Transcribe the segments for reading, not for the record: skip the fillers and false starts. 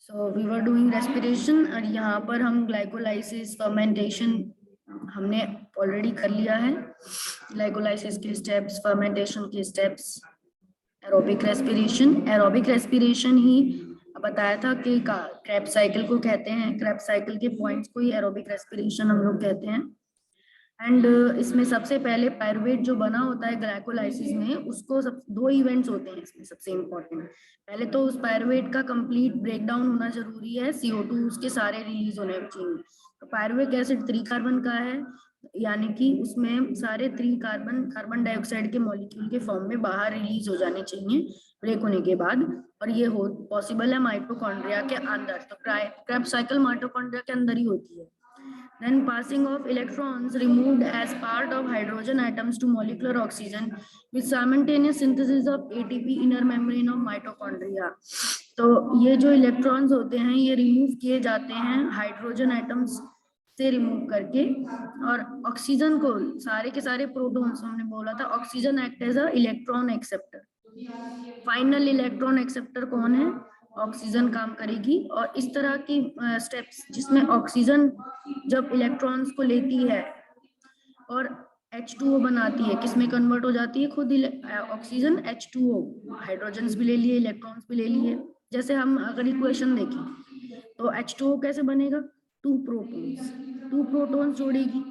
So we were doing respiration और यहाँ पर हम ग्लाइकोलाइसिस फर्मेंटेशन हमने ऑलरेडी कर लिया है। ग्लाइकोलाइसिस के स्टेप्स, फर्मेंटेशन के स्टेप्स, एरोबिक रेस्पिरेशन ही बताया था कि क्रेब्स साइकिल को कहते हैं। क्रेब्स साइकिल के पॉइंट्स को ही एरोबिक रेस्पिरेशन हम लोग कहते हैं। एंड इसमें सबसे पहले पायरुवेट जो बना होता है ग्लाइकोलाइसिस में, उसको दो इवेंट्स होते हैं इसमें सबसे इम्पोर्टेंट। पहले तो उस पायरुवेट का कंप्लीट ब्रेकडाउन होना जरूरी है, CO2 उसके सारे रिलीज होने चाहिए। तो पायरुविक एसिड 3 कार्बन का है, यानी कि उसमें सारे 3 कार्बन डाइऑक्साइड के मॉलिक्यूल के फॉर्म में बाहर रिलीज हो जाने चाहिए ब्रेक होने के बाद। और ये हो पॉसिबल है माइटोकॉन्ड्रिया के अंदर। तो क्रेब्स साइकिल माइटोकॉन्ड्रिया के अंदर ही होती है। Then passing of electrons removed as part of hydrogen atoms to molecular oxygen with simultaneous synthesis of ATP inner membrane of mitochondria. तो ये जो इलेक्ट्रॉन्स होते हैं ये रिमूव किए जाते हैं हाइड्रोजन एटम्स से रिमूव करके, और ऑक्सीजन को सारे के सारे प्रोटॉन्स, हमने बोला था oxygen act as a electron acceptor. Final electron acceptor कौन है? ऑक्सीजन काम करेगी। और इस तरह की स्टेप्स जिसमें ऑक्सीजन जब इलेक्ट्रॉन्स को लेती है और H2O बनाती है, किसमें कन्वर्ट हो जाती है? खुद ऑक्सीजन H2O, हाइड्रोजन्स भी ले लिए, इलेक्ट्रॉन्स भी ले लिए। जैसे हम अगर इक्वेशन देखें तो H2O कैसे बनेगा? 2 प्रोटॉन्स जोड़ेगी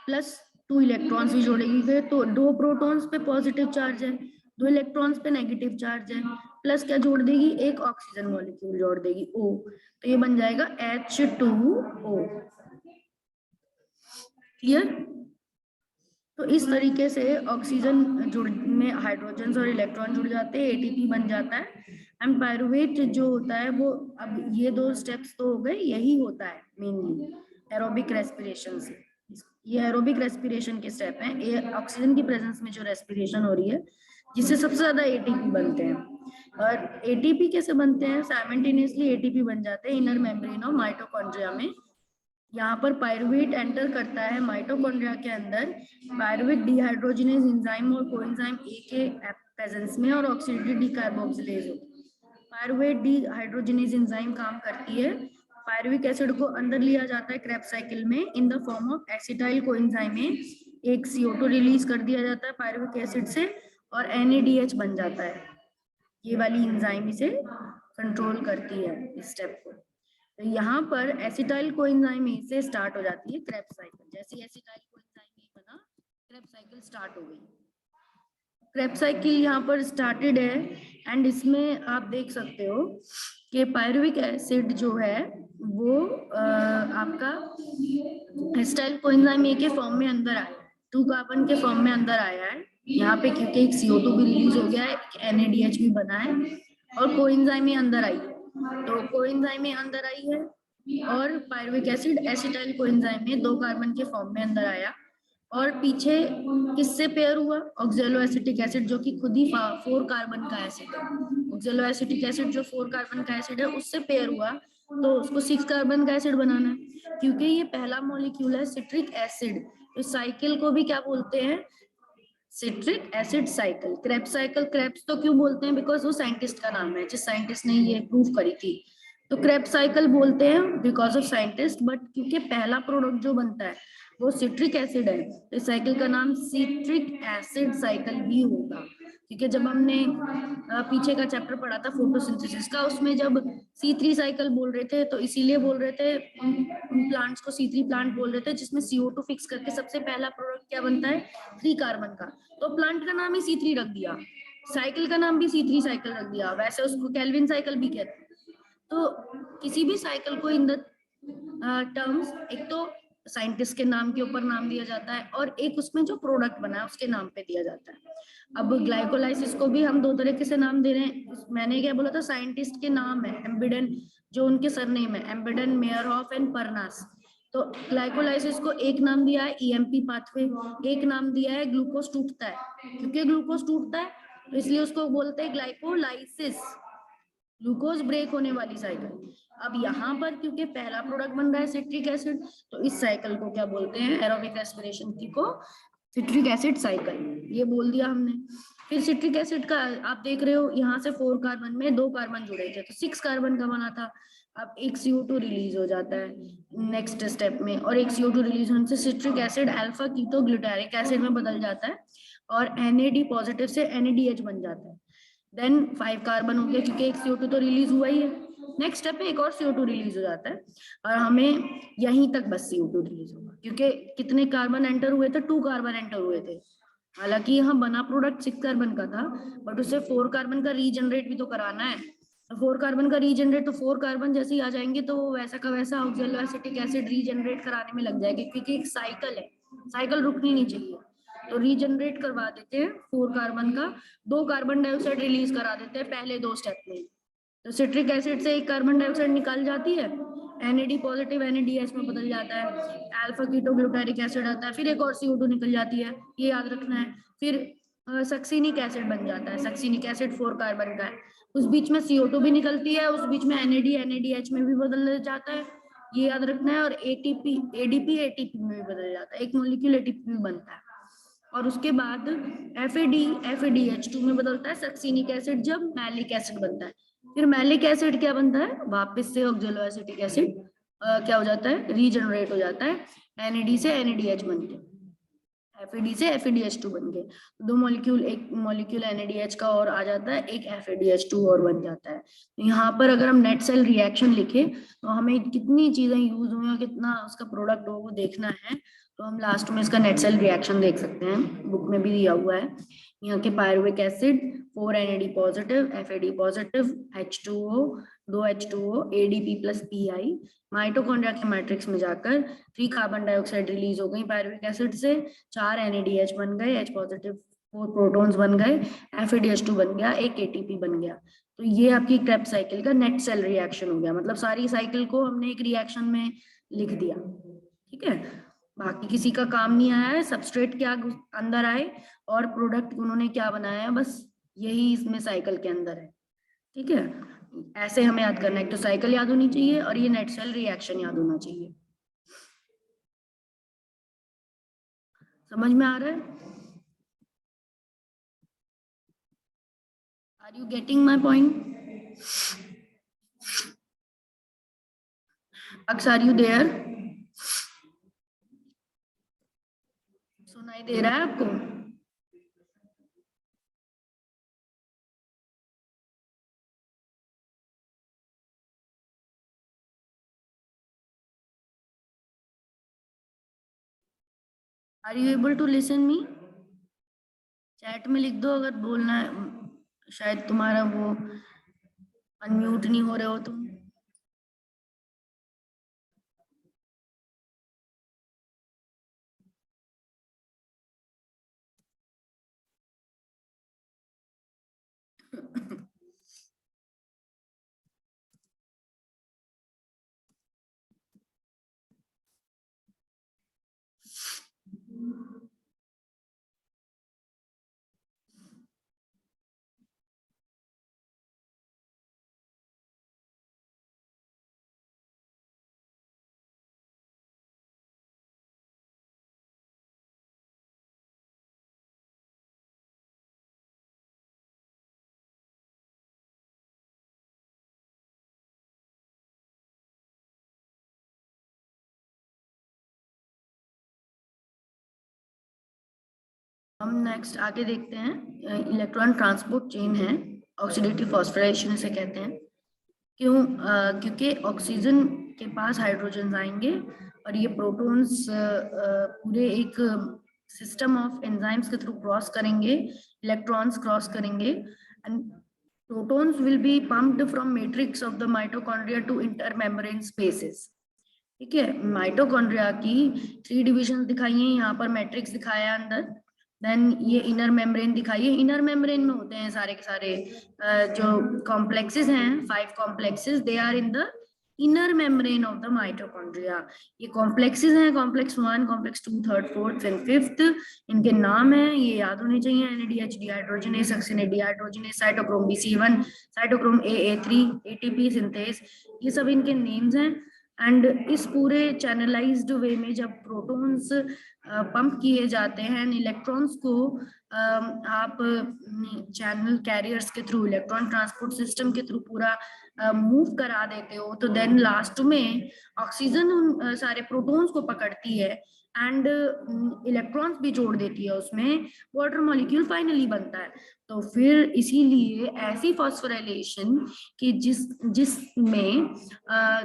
प्लस 2 इलेक्ट्रॉन्स भी जोड़ेगी। फिर तो 2 प्रोटॉन्स पे पॉजिटिव चार्ज है, 2 इलेक्ट्रॉन्स पे नेगेटिव चार्ज है, प्लस क्या जोड़ देगी? एक ऑक्सीजन मॉलिक्यूल जोड़ देगी O। तो ये बन जाएगा H2O। क्लियर? तो इस तरीके से ऑक्सीजन जुड़ में हाइड्रोजन और इलेक्ट्रॉन जुड़ जाते हैं, ATP बन जाता है। एंड पायरुवेट जो होता है वो, अब ये 2 स्टेप्स तो हो गए, यही होता है मेनली एरोबिक रेस्पिरेशन से। ये एरोबिक रेस्पिरेशन के स्टेप हैं, ये ऑक्सीजन की प्रेजेंस में जो रेस्पिरेशन हो रही है जिससे सबसे ज्यादा ATP बनते हैं। और ATP कैसे बनते हैं? साइमल्टेनियसली ATP बन जाते हैं इनर मेम्ब्रेन ऑफ माइटोकॉन्ड्रिया में। यहाँ पर पायरुवेट एंटर करता है माइटोकॉन्ड्रिया के अंदर पायरुविक डिहाइड्रोजिनेज एंजाइम और कोएंजाइम ए के प्रेजेंस में, और ऑक्सीडेटिव डीकार्बोक्सिलेज होता है। पायरुवेट डिहाइड्रोजिनेज एंजाइम काम करती है, पायरुविक एसिड को अंदर लिया जाता है क्रेब्स साइकिल में in the form of acetyl coenzyme में, एक CO2 रिलीज कर दिया जाता है पायरुविक एसिड से और NADH बन जाता है। ये वाली एंजाइम इसे कंट्रोल करती है इस स्टेप को। तो यहाँ पर एसिटाइल कोएंजाइम ए से स्टार्ट हो जाती है क्रेब्स साइकिल। जैसे एसिटाइल कोएंजाइम ए बना, क्रेब्स साइकिल स्टार्ट हो गई। क्रेब्स साइकिल यहाँ पर स्टार्टेड है एंड इसमें आप देख सकते हो कि पायरुविक एसिड जो है वो आपका एसिटाइल कोएंजाइम ए के फॉर्म में अंदर आया है, 2 कार्बन के फॉर्म में अंदर आया है यहाँ पे, क्योंकि एक CO2 भी रिलीज हो गया है, NADH भी बना है और कोएंजाइम ए अंदर आई है। तो कोएंजाइम में अंदर आई है और पायरुविक एसिड एसिटाइल कोएंजाइम में 2 कार्बन के फॉर्म में अंदर आया, और पीछे किससे पेयर हुआ? ऑक्जेलो एसिटिक एसिड, जो कि खुद ही 4 कार्बन का एसिड है। ऑक्जेलो एसिटिक एसिड जो 4 कार्बन का एसिड है उससे पेयर हुआ, तो उसको 6 कार्बन का एसिड बनाना है। क्योंकि ये पहला मॉलिक्यूल है सिट्रिक एसिड, तो साइकिल को भी क्या बोलते हैं? Citric acid cycle. Krebs cycle Krebs तो क्यों बोलते हैं? बिकॉज वो साइंटिस्ट का नाम है जिस साइंटिस्ट ने ये प्रूव करी थी। तो क्रेब्स साइकिल बोलते हैं बिकॉज ऑफ साइंटिस्ट, बट क्योंकि पहला प्रोडक्ट जो बनता है वो सिट्रिक एसिड है, तो इस साइकिल का नाम सिट्रिक एसिड साइकिल भी होगा। क्योंकि जब हमने पीछे का चैप्टर पढ़ा था फोटोसिंथेसिस का, उसमें जब C3 साइकिल बोल रहे थे तो इसीलिए बोल रहे थे, उन प्लांट्स को C3 प्लांट बोल रहे थे जिसमें CO2 फिक्स करके सबसे पहला प्रोडक्ट क्या बनता है? 3 कार्बन का। तो प्लांट का नाम ही C3 रख दिया, साइकिल का नाम भी C3 साइकिल रख दिया। वैसे उसको केल्विन साइकिल भी कहते हैं। तो किसी भी साइकिल को इन द टर्म्स, एक तो साइंटिस्ट के नाम के ऊपर नाम दिया जाता है और एक उसमें जो प्रोडक्ट बना है उसके नाम पे दिया जाता है। अब ग्लाइकोलाइसिस को भी हम 2 तरीके से नाम दे रहे हैं। मैंने क्या बोला था? साइंटिस्ट के नाम है एम्बिडेन, जो उनके सरनेम है एम्बिडेन, मेयरहॉफ एंड परनास। तो ग्लाइकोलाइसिस को एक नाम दिया है EMP पाथवे, एक नाम दिया है ग्लूकोज टूटता है। क्योंकि ग्लूकोज टूटता है तो इसलिए उसको बोलते हैं ग्लाइकोलाइसिस, ग्लूकोज ब्रेक होने वाली साइकिल। अब यहाँ पर क्योंकि पहला प्रोडक्ट बन रहा है सिट्रिक एसिड, तो इस साइकिल को क्या बोलते हैं? एरोबिक रेस्पिरेशन की को सिट्रिक एसिड साइकिल, ये बोल दिया हमने। फिर सिट्रिक एसिड का आप देख रहे हो, यहाँ से 4 कार्बन में 2 कार्बन जुड़े थे तो 6 कार्बन का बना था। अब एक CO2 रिलीज हो जाता है नेक्स्ट स्टेप में, और एक CO2 रिलीज होने से citric acid alpha keto glutaric acid में बदल जाता है और NAD पॉजिटिव से NADH बन जाता है। देन 5 कार्बन हो गया क्योंकि एक CO2 तो रिलीज हुआ ही है। नेक्स्ट स्टेप में एक और CO2 रिलीज हो जाता है और हमें यहीं तक बस CO2 रिलीज होगा, क्योंकि कितने कार्बन एंटर हुए थे, 2 कार्बन एंटर हुए थे। हालांकि यहाँ बना प्रोडक्ट 6 कार्बन का था, बट उसे 4 कार्बन का रीजनरेट भी तो कराना है। तो 4 कार्बन का रीजनरेट, तो 4 कार्बन जैसे ही आ जाएंगे तो वैसा का वैसा ऑक्सैलो एसिटिक एसिड रीजनरेट कराने में लग जाएगा, क्योंकि एक साइकिल है, साइकिल रुकनी नहीं चाहिए। तो रीजनरेट करवा देते हैं 4 कार्बन का, 2 कार्बन डाइऑक्साइड रिलीज करा देते हैं पहले 2 स्टेप में। तो सिट्रिक एसिड से एक कार्बन डाइऑक्साइड निकल जाती है, NAD पॉजिटिव NADH में बदल जाता है, अल्फा कीटो ग्लूटारिक एसिड आता है, फिर एक और CO2 निकल जाती है, ये याद रखना है। फिर सक्सिनिक एसिड बन जाता है, सक्सिनिक एसिड 4 कार्बन का है, उस बीच में CO2 भी निकलती है, उस बीच में NAD NADH में भी बदल जाता है, ये याद रखना है। और ATP ADP ATP में भी बदल जाता है, एक मॉलिक्यूल ATP में बनता है। और उसके बाद FAD FADH2 में बदलता है सक्सिनिक एसिड जब मैलिक एसिड बनता है। फिर मैलिक एसिड क्या बनता है, वापस से ऑक्सैलो एसिटिक एसिड क्या हो जाता है, रीजनरेट हो जाता है, NAD से NADH बन के FAD से FADH2 बन गए। दो मॉलिक्यूल, एक मॉलिक्यूल NADH का और आ जाता है, एक FADH2 और बन जाता है। यहाँ पर अगर हम नेट सेल रिएक्शन लिखे तो हमें कितनी चीजें यूज हुई और कितना उसका प्रोडक्ट हो वो देखना है, तो हम लास्ट में इसका नेट सेल रिएक्शन देख सकते हैं, बुक में भी दिया हुआ है। यहाँ के pyruvic acid 4 NAD positive, FAD positive, H2O, 2 H2O, ADP plus PI, mitochondria के मैट्रिक्स में जाकर 3 कार्बन डाइऑक्साइड रिलीज हो गई पायरुविक एसिड से, 4 NADH बन गए, H पॉजिटिव 4 प्रोटॉन्स बन गए, FADH2 बन गया, एक ATP बन गया। तो ये आपकी क्रेब्स साइकिल का नेट सेल रिएक्शन हो गया, मतलब सारी साइकिल को हमने एक रिएक्शन में लिख दिया। ठीक है, बाकी किसी का काम नहीं आया है, सबस्ट्रेट क्या अंदर आए और प्रोडक्ट उन्होंने क्या बनाया है, बस यही इसमें साइकिल के अंदर है। ठीक है, ऐसे हमें याद करना है, तो साइकिल याद होनी चाहिए और ये नेट सेल रिएक्शन याद होना चाहिए। समझ में आ रहा है? Are you getting my point? अक्स आर यू देयर? सुनाई दे रहा है आपको? Are you able to listen me? Chat में लिख दो अगर बोलना है, शायद तुम्हारा वो अनम्यूट नहीं हो रहे हो तुम। हम नेक्स्ट आगे देखते हैं, इलेक्ट्रॉन ट्रांसपोर्ट चेन है, ऑक्सीडेटिव फॉस्फोराइलेशन इसे कहते हैं। क्यों? क्योंकि ऑक्सीजन के पास हाइड्रोजन आएंगे और ये प्रोटॉन्स पूरे एक सिस्टम ऑफ एंजाइम्स के थ्रू क्रॉस करेंगे, इलेक्ट्रॉन्स क्रॉस करेंगे, and protons will be pumped from matrix of the mitochondria to intermembrane spaces. ठीक है, माइटोकॉन्ड्रिया की 3 डिविजन दिखाई है, यहाँ पर मैट्रिक्स दिखाया है अंदर, देन ये इनर मेम्ब्रेन दिखाई है। इनर मेम्ब्रेन में होते हैं सारे के सारे जो कॉम्प्लेक्सेस हैं, 5 complexes, they are in the inner membrane of the mitochondria. ये कॉम्प्लेक्सेस हैं, कॉम्प्लेक्स 1, कॉम्प्लेक्स 2, 3, 4 एंड 5th, इनके नाम है, ये याद होने चाहिए, NADH dehydrogenase, succinase dehydrogenase, cytochrome BC1, cytochrome AA3, ATP synthase, ये सब इनके नेम्स हैं। एंड इस पूरे चैनलाइज्ड वे में जब प्रोटॉन्स पंप किए जाते हैं इलेक्ट्रॉन्स को आप चैनल कैरियर्स के थ्रू, इलेक्ट्रॉन ट्रांसपोर्ट सिस्टम के थ्रू पूरा मूव करा देते हो, तो देन लास्ट में ऑक्सीजन उन सारे प्रोटॉन्स को पकड़ती है एंड इलेक्ट्रॉन्स भी जोड़ देती है उसमें, वाटर मॉलिक्यूल फाइनली बनता है। तो फिर इसीलिए ऐसी फॉस्फोराइलेशन कि जिसमें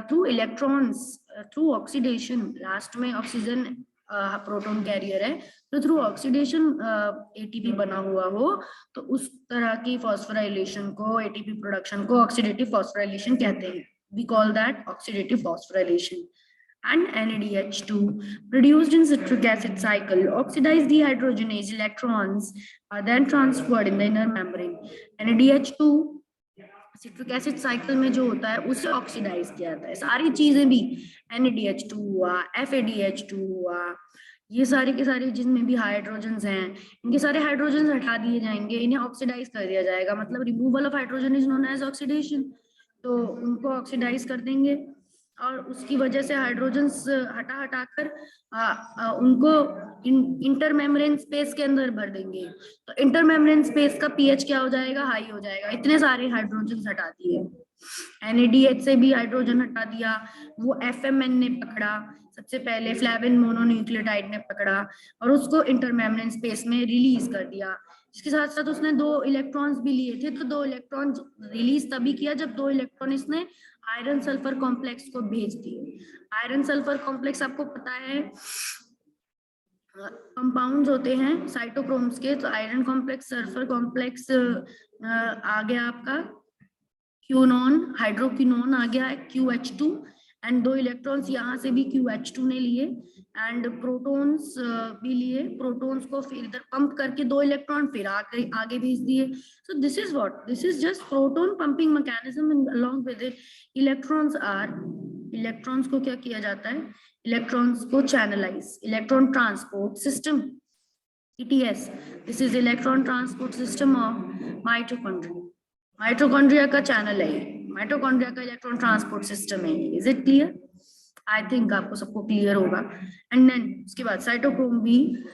through electrons, through oxidation, last में ऑक्सीजन प्रोटॉन कैरियर है, तो थ्रू ऑक्सीडेशन एटीपी बना हुआ हो, तो उस तरह की फॉस्फोराइलेशन को, एटीपी प्रोडक्शन को ऑक्सीडेटिव फॉस्फोराइलेशन कहते हैं। We call that oxidative phosphorylation. And NADH2 produced in citric acid cycle, oxidized dehydrogenase electrons are then transferred in the inner membrane. NADH2 citric acid cycle में जो होता है उसे oxidise किया जाता है। सारी चीजें भी NADH2 हुआ, FADH2 हुआ, ये सारे के सारे जिनमें भी हाइड्रोजन्स हैं, इनके सारे हाइड्रोजन्स हटा दिए जाएंगे, इन्हें ऑक्सीडाइज कर दिया जाएगा। मतलब removal of hydrogen is known as oxidation. तो उनको ऑक्सीडाइज कर देंगे और उसकी वजह से हाइड्रोजन्स हटा हटाकर उनको इंटर मेम्ब्रेन स्पेस के अंदर भर देंगे। तो इंटर मेम्ब्रेन स्पेस का पीएच क्या हो जाएगा? हाई हो जाएगा। इतने सारे हाइड्रोजन हटा दिए, NADH से भी हाइड्रोजन हटा दिया, वो FMN ने पकड़ा सबसे पहले, फ्लेविन मोनोन्यूक्लियोटाइड ने पकड़ा और उसको इंटर मेम्ब्रेन स्पेस में रिलीज कर दिया। इसके साथ साथ उसने 2 इलेक्ट्रॉन्स भी लिए थे, तो 2 इलेक्ट्रॉन रिलीज तभी किया जब 2 इलेक्ट्रॉन इसने आयरन सल्फर कॉम्प्लेक्स को भेज दिए। आयरन सल्फर कॉम्प्लेक्स आपको पता है कंपाउंड्स होते हैं साइटोक्रोम्स के, तो आयरन कॉम्प्लेक्स, सल्फर कॉम्प्लेक्स आ गया आपका क्यूनॉन, हाइड्रोक्विनोन आ गया QH2 एंड 2 इलेक्ट्रॉन्स यहाँ से भी QH2 ने लिए एंड प्रोटॉन्स भी लिए। प्रोटॉन्स को फिर इधर पंप करके 2 इलेक्ट्रॉन फिर आगे भेज दिए। So this is what, this is just proton pumping mechanism. Along with it electrons को क्या किया जाता है? इलेक्ट्रॉन्स को channelise, electron transport system, ETS। This is electron transport system of mitochondria. Mitochondria का चैनल है, माइटोकॉन्ड्रिया का इलेक्ट्रॉन ट्रांसपोर्ट सिस्टम है। Is it clear? I think आपको सबको क्लियर होगा। एंड देन उसके बाद साइटोक्रोम भी,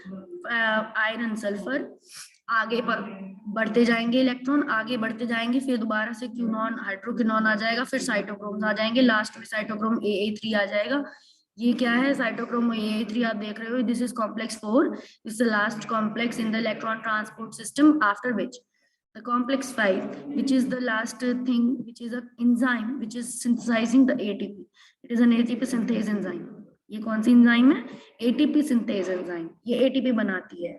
आयरन सल्फर, आगे बढ़ते जाएंगे, इलेक्ट्रॉन आगे बढ़ते जाएंगे, फिर दोबारा से क्यूनॉन, हाइड्रोक्विनॉन आ जाएगा, फिर साइटोक्रोम आ जाएंगे, लास्ट में साइटोक्रोम AA3 आ जाएगा। ये क्या है? साइटोक्रोम AA3 आप देख रहे हो, this is complex 4, this is the last complex in the electron transport system, after which the complex 5, which is the last thing, which is an enzyme which is synthesizing the ATP. It is an ATP synthase enzyme. ये कौन सी enzyme है? ATP synthase enzyme। ये ATP बनाती है,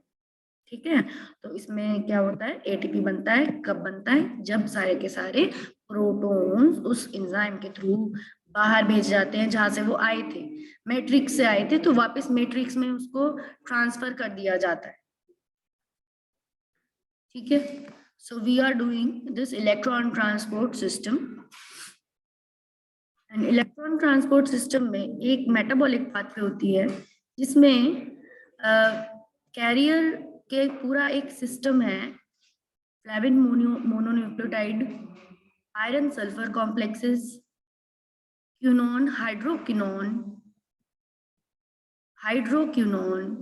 ठीक है। तो इसमें क्या होता है? ATP बनता है। कब बनता है? जब सारे के सारे प्रोटॉन्स उस एंजाइम के थ्रू बाहर भेज जाते हैं जहां से वो आए थे, मैट्रिक्स से आए थे, तो वापस मैट्रिक्स में उसको ट्रांसफर कर दिया जाता है, ठीक है। So we are doing this electron transport system, and electron transport system में एक metabolic pathway होती है जिसमें carrier के पूरा एक system है, flavin mononucleotide, iron sulfur complexes, quinone, hydroquinone,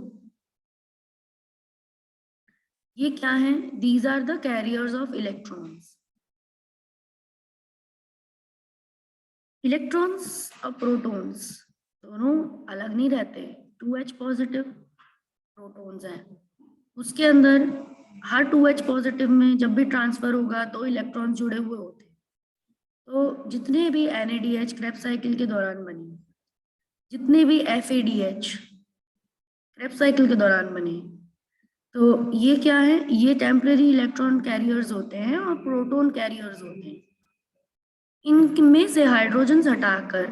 ये क्या है? These are the carriers of electrons. Electrons और प्रोटॉन्स दोनों अलग नहीं रहते। 2H पॉजिटिव प्रोटॉन्स हैं, उसके अंदर हर 2H पॉजिटिव में जब भी ट्रांसफर होगा 2 इलेक्ट्रॉन जुड़े हुए होते हैं। तो जितने भी NADH क्रेब्स साइकिल के दौरान बने, जितने भी FADH क्रेब्स साइकिल के दौरान बने, तो ये क्या है? ये टेम्परेरी इलेक्ट्रॉन कैरियर्स होते हैं और प्रोटॉन कैरियर्स होते हैं। इनमें से हाइड्रोजन हटाकर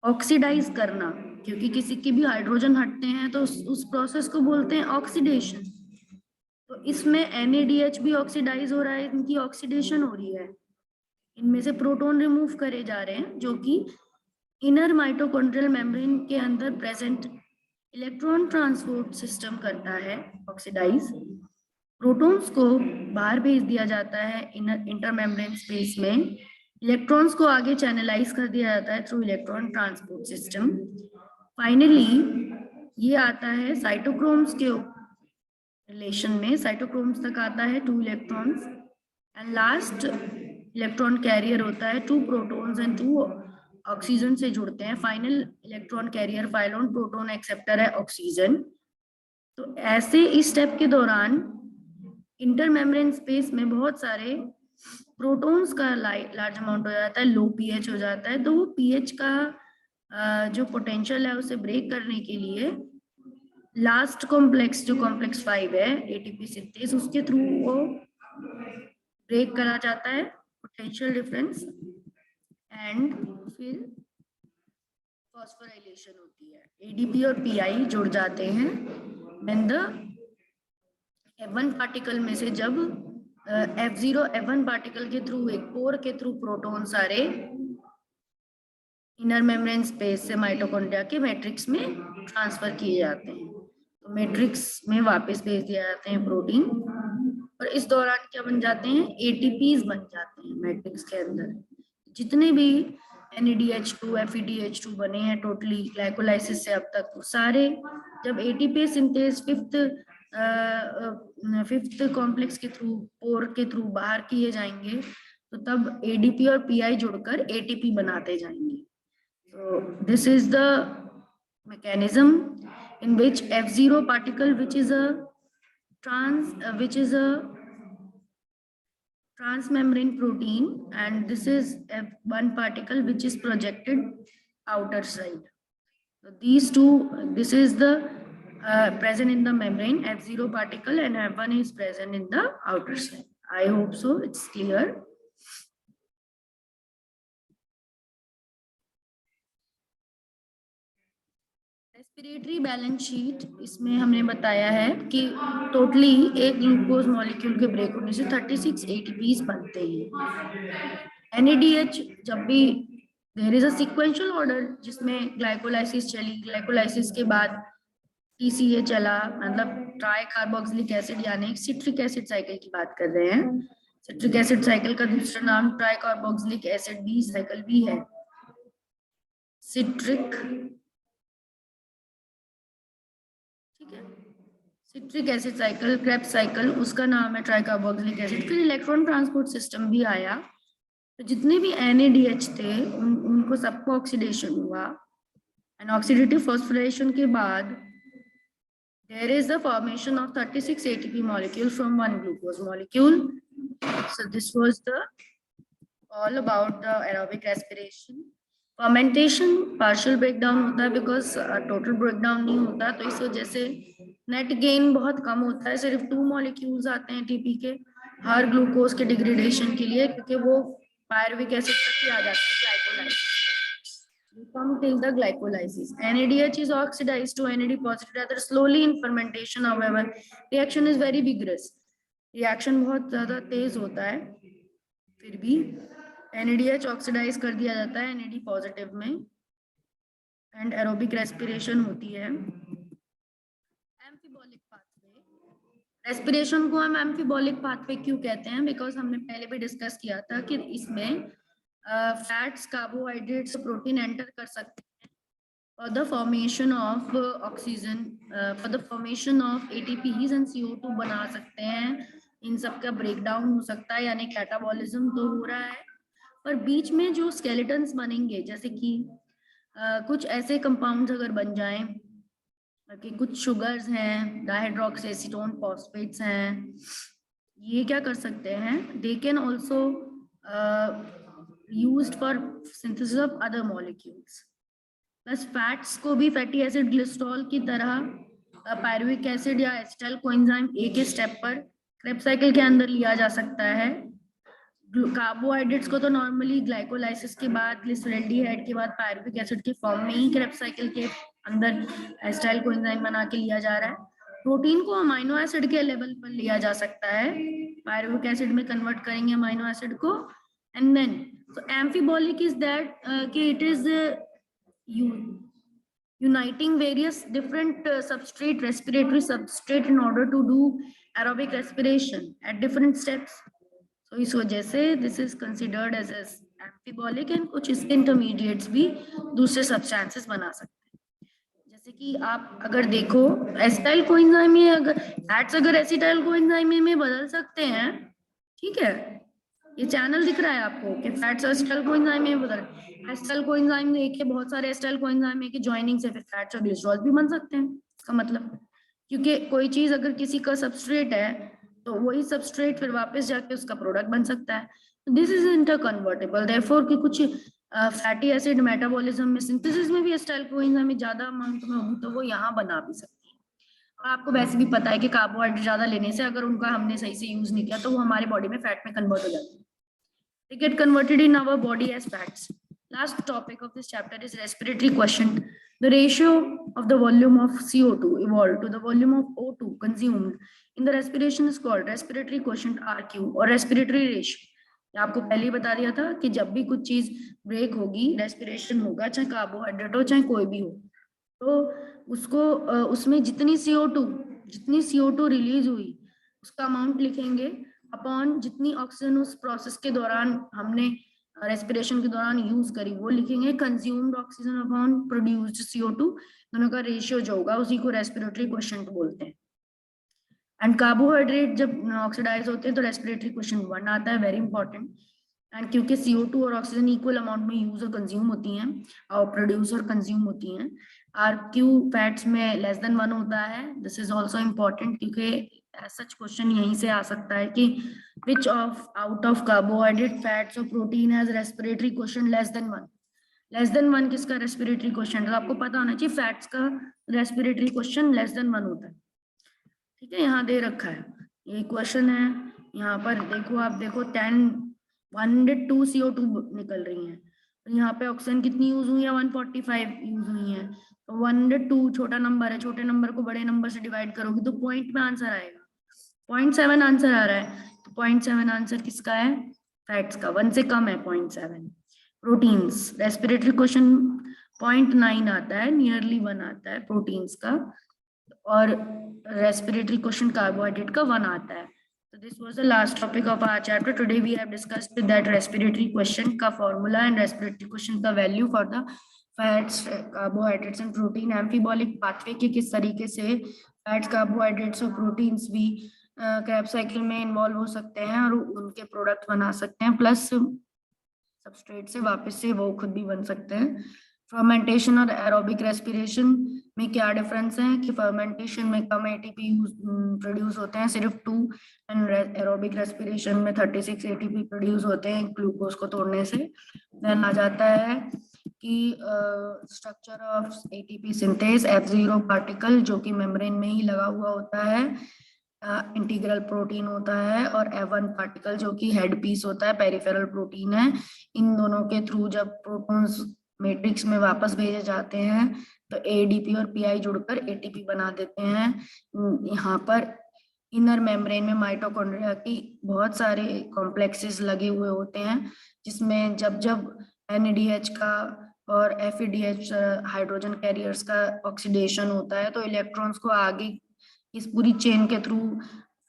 ऑक्सीडाइज करना, क्योंकि किसी की भी हाइड्रोजन हटते हैं तो उस प्रोसेस को बोलते हैं ऑक्सीडेशन। तो इसमें NADH भी ऑक्सीडाइज हो रहा है, इनकी ऑक्सीडेशन हो रही है। इनमें से प्रोटॉन रिमूव करे जा रहे हैं जो कि इनर माइटोकॉन्ड्रियल मेम्ब्रेन के अंदर प्रेजेंट इलेक्ट्रॉन ट्रांसपोर्ट सिस्टम करता है ऑक्सीडाइज। प्रोटॉन्स को बाहर भेज दिया जाता है इंटर मेम्ब्रेन स्पेस में, इलेक्ट्रॉन्स को आगे चैनलाइज कर दिया जाता है through electron transport system. Finally ये आता है साइटोक्रोम्स के रिलेशन में, साइटोक्रोम्स तक आता है 2 electrons and last electron carrier होता है 2 प्रोटॉन्स एंड 2 ऑक्सीजन से जुड़ते हैं। फाइनल इलेक्ट्रॉन कैरियर फाइलोन प्रोटॉन एक्सेप्टर है ऑक्सीजन। तो ऐसे इस स्टेप के दौरान इंटरमेम्ब्रेन स्पेस में बहुत सारे प्रोटॉन्स का लार्ज अमाउंट हो जाता है, लो पीएच हो जाता है। तो वो पीएच का जो पोटेंशियल है उसे ब्रेक करने के लिए लास्ट कॉम्प्लेक्स जो कॉम्प्लेक्स 5 है एटीपी सिंथेस, उसके थ्रू वो ब्रेक करा जाता है पोटेंशियल डिफरेंस एंड फिर फॉस्फोराइलेशन होती है। एडीपी और पीआई जुड़ जाते हैं एंड द F1 पार्टिकल में से जब F0 F1 पार्टिकल के थ्रू एक पोर के थ्रू प्रोटॉन सारे इनर मेम्ब्रेन स्पेस से माइटोकॉन्ड्रिया के मैट्रिक्स में ट्रांसफर किए जाते हैं, तो मैट्रिक्स में वापस भेज दिए जाते हैं प्रोटीन, और इस दौरान क्या बन जाते हैं, एटीपीज बन जाते हैं मैट्रिक्स के अंदर। जितने भी NADH2 FeDH2 बने हैं टोटली ग्लाइकोलाइसिस से अब तक, सारे जब एटीपी सिंथेस फिफ्थ कॉम्प्लेक्स के थ्रू पोर के थ्रू बाहर किए जाएंगे, तो तब एडीपी और पीआई जुड़कर एटीपी बनाते जाएंगे। So this is the mechanism in which F0 particle, which is a transmembrane protein, and this is F1 particle which is projected outer side. So these two, this is the present in the membrane, F0 particle, and F1 is present in the outer side. I hope so it's clear. Respiratory balance sheet, इसमें हमने बताया है कि totally एक glucose molecule के break होने से 36 ATPs बनते हैं। NADH जब भी there is a sequential order जिसमें ग्लाइकोलाइसिस चली, ग्लाइकोलाइसिस के बाद TCA चला, मतलब ट्राई कार्बोक्सिलिक एसिड यानी सिट्रिक एसिड साइकिल की बात कर रहे हैं। सिट्रिक एसिड साइकिल का दूसरा नाम tri carboxylic acid B cycle भी है। Citric acid cycle, Krebs cycle, उसका नाम है ट्राइकार्बोक्सिलिक एसिड। फिर इलेक्ट्रॉन ट्रांसपोर्ट सिस्टम भी आया, तो जितने भी NADH थे उनको सबको ऑक्सीडेशन हुआ, एंड ऑक्सीडेटिव फॉस्फोराइलेशन के बाद there is the formation of 36 ATP molecule from one glucose molecule. So this was the all about the aerobic respiration. Fermentation partial breakdown होता है बिकॉज टोटल ब्रेकडाउन नहीं होता, तो इस वजह से नेट गेन बहुत कम होता है। सिर्फ 2 मॉलिक्यूल्स आते हैं टीपी के हर ग्लूकोज के डिग्रेडेशन के लिए, क्योंकि वो पायरुविक एसिड तक ही आ जाता है glycolysis. We come till the glycolysis. NADH is oxidized to NAD positive rather slowly in fermentation. However, reaction is very vigorous. Reaction बहुत ज़्यादा तेज होता है, फिर भी NADH ऑक्सीडाइज कर दिया जाता है NAD पॉजिटिव में, एंड एरोबिक रेस्पिरेशन होती है। एम्फीबॉलिक पाथवे, रेस्पिरेशन को हम एम्फीबॉलिक पाथवे क्यों कहते हैं, बिकॉज हमने पहले भी डिस्कस किया था कि इसमें फैट्स, कार्बोहाइड्रेट्स, प्रोटीन एंटर कर सकते हैं for the formation of oxygen, for the formation of ATPs and CO2 बना सकते हैं। इन सब का ब्रेकडाउन हो सकता है, यानी कैटाबॉलिज्म तो हो रहा है, पर बीच में जो स्केलेटन्स बनेंगे, जैसे कि कुछ ऐसे कंपाउंड्स अगर बन जाएं कि कुछ शुगर्स हैं, डाइहाइड्रोक्सीएसीटोन फॉस्फेट्स हैं, ये क्या कर सकते हैं, they can also used for synthesis of other molecules. Plus fats को भी फैटी एसिड ग्लिसरॉल की तरह पायरुविक एसिड या एसिटाइल कोएंजाइम ए के स्टेप पर क्रेब्स साइकिल के अंदर लिया जा सकता है। कार्बोहाइड्रेट्स को तो नॉर्मली ग्लाइकोलाइसिस के बाद, ग्लिसरॉल्डिहाइड के बाद पायरुविक एसिड के फॉर्म में ही क्रेब्स साइकिल के अंदर एसिटाइल कोएंजाइम बना के लिया जा रहा है। प्रोटीन को अमीनो एसिड के लेवल पर लिया जा सकता है, पायरुविक एसिड में कन्वर्ट करेंगे अमीनो एसिड को, and then so amphibolic is that कि it is uniting various different substrate, respiratory substrate in order to do aerobic respiration at different steps. So इस वजह से this is considered as amphibolic, and कुछ इसके intermediates भी दूसरे substances बना सकते हैं। जैसे कि आप अगर देखो एसिटाइल कोएंजाइम में अगर फैट्स अगर एसिटाइल कोएंजाइम में बदल सकते हैं, ठीक है, ये चैनल दिख रहा है आपको कि फैट्स एसिटाइल कोएंजाइम में बदल, एसिटाइल कोएंजाइम देखिए बहुत सारे एसिटाइल कोएंजाइम में कि जॉइनिंग से फिर फैट्स और ग्लिसरॉल भी बन सकते हैं, इसका मतलब क्योंकि कोई चीज अगर किसी का सबस्ट्रेट है तो वही सबस्ट्रेट फिर वापस जाके उसका प्रोडक्ट बन सकता है, दिस इज इंटरकन्वर्टेबल, देयरफॉर कि कुछ फैटी एसिड मेटाबॉलिज्म में सिंथेसिस में भी एसिटाइल कोएंजाइम में ज्यादा अमाउंट में होगी तो वो यहाँ बना भी सकती है। और आपको वैसे भी पता है कि कार्बोहाइड्रेट ज्यादा लेने से अगर उनका हमने सही से यूज नहीं किया तो वो हमारे बॉडी में फैट में कन्वर्ट हो जाती है, they get converted in our body as fats. Last topic of this chapter is respiratory quotient. The ratio of the volume of CO2 evolved to the volume of O2 consumed in the respiration is called respiratory quotient RQ or respiratory ratio. आपको पहले ही बता दिया था कि जब भी कुछ चीज ब्रेक होगी, रेस्पिरेशन होगा, चाहे कार्बोहाइड्रेट हो चाहे कोई भी हो, तो उसको उसमें जितनी CO2 रिलीज हुई उसका अमाउंट लिखेंगे अपॉन जितनी ऑक्सीजन उस प्रोसेस के दौरान हमने रेस्पिरेशन के दौरान यूज करी वो लिखेंगे, consumed oxygen upon produced CO2, दोनों का रेशियो जो होगा उसी को रेस्पिरेटरी क्वोशिएंट बोलते हैं। एंड कार्बोहाइड्रेट जब ऑक्सीडाइज होते हैं तो रेस्पिरेटरी क्वोशिएंट 1 आता है, वेरी इंपॉर्टेंट। एंड क्योंकि CO2 और ऑक्सीजन इक्वल अमाउंट में यूज और कंज्यूम होती हैं और प्रोड्यूस और कंज्यूम होती हैं, RQ फैट्स में लेस देन 1 होता है, दिस इज आल्सो इंपॉर्टेंट क्योंकि सच क्वेश्चन यहीं से आ सकता है कि which of out of carbohydrate fats or protein has respiratory quotient less than 1, less than 1 किसका रेस्पिरेटरी क्वोशिएंट, तो आपको पता होना चाहिए फैट्स का रेस्पिरेटरी क्वोशिएंट लेस देन 1 होता है, ठीक है, यहाँ दे रखा है, ये क्वेश्चन है, यहाँ पर देखो, आप देखो 102 CO2 निकल रही है, तो यहाँ पे ऑक्सीजन कितनी यूज हुई है, 145 यूज हुई है, तो 102 छोटा नंबर है, छोटे नंबर को बड़े नंबर से डिवाइड करोगे तो पॉइंट में आंसर आएगा, 0.7 आंसर आ रहा है, तो 0.7 आंसर किसका है, फैट्स का, 1 से कम है 0.7। प्रोटीन्स रेस्पिरेटरी क्वेश्चन 0.9 आता है, नियरली 1 आता है प्रोटीन्स का, और रेस्पिरेटरी क्वेश्चन कार्बोहाइड्रेट का 1 आता है। So this was the last topic of our chapter. Today we have discussed that respiratory question का formula and respiratory question का value for the fats, carbohydrates and protein, amphibolic pathway के किस तरीके से fats, carbohydrates और proteins भी Krebs cycle में involve हो सकते हैं और उनके प्रोडक्ट बना सकते हैं, प्लस सबस्ट्रेट से वापस से वो खुद भी बन सकते हैं। फर्मेंटेशन और एरोबिक रेस्पिरेशन में क्या डिफरेंस है कि फर्मेंटेशन में कम एटीपी प्रोड्यूस होते हैं, सिर्फ 2, एंड एरोबिक रेस्पिरेशन में 36 एटीपी प्रोड्यूस होते हैं ग्लूकोज को तोड़ने से। देन आ जाता है कि structure of ATP synthase, F0 particle जो कि मेम्ब्रेन में ही लगा हुआ होता है, इंटीग्रल प्रोटीन होता है, और F1 पार्टिकल जो कि हेड पीस होता है, पेरिफेरल प्रोटीन है। इन दोनों के थ्रू जब प्रोटॉन्स मैट्रिक्स में वापस भेजे जाते हैं तो ADP और PI जुड़कर ATP बना देते हैं। यहाँ पर इनर मेम्ब्रेन में माइटोकॉन्ड्रिया की बहुत सारे कॉम्प्लेक्सेस लगे हुए होते हैं, जिसमें जब जब NADH का और FADH हाइड्रोजन कैरियर्स का ऑक्सीडेशन होता है तो इलेक्ट्रॉन्स को आगे इस पूरी चेन के थ्रू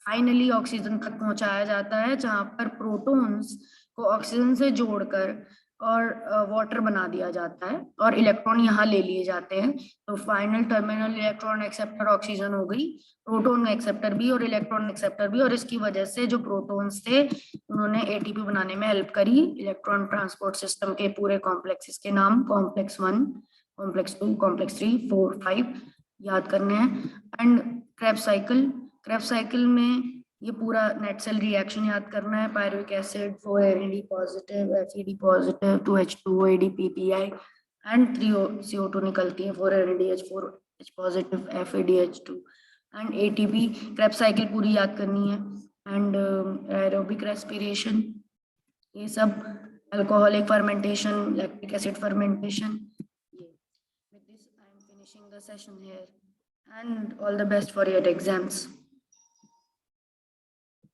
फाइनली ऑक्सीजन तक पहुंचाया जाता है, जहां पर प्रोटॉन्स को ऑक्सीजन से जोड़कर और वाटर बना दिया जाता है और इलेक्ट्रॉन यहाँ ले लिए जाते हैं। तो final terminal electron acceptor oxygen हो गई, प्रोटॉन एक्सेप्टर भी और इलेक्ट्रॉन एक्सेप्टर भी, और इसकी वजह से जो प्रोटॉन्स थे उन्होंने ATP बनाने में हेल्प करी। इलेक्ट्रॉन ट्रांसपोर्ट सिस्टम के पूरे कॉम्प्लेक्सेस के नाम कॉम्प्लेक्स 1, कॉम्प्लेक्स 2, कॉम्प्लेक्स 3, 4, 5 याद करने हैं। एंड क्रेब्स साइकिल में ये पूरा नेट सेल रिएक्शन याद करना है, pyruvic acid 4NAD positive, FAD positive, 2H2O ADP PI and 3CO2 निकलती है, 4NADH 4H positive, FADH2 and ATP। Krebs cycle पूरी याद करनी है। एंड एरोबिक रेस्पिरेशन, ये सब alcoholic fermentation, lactic acid fermentation. With this I am finishing the session here and all the best for your exams.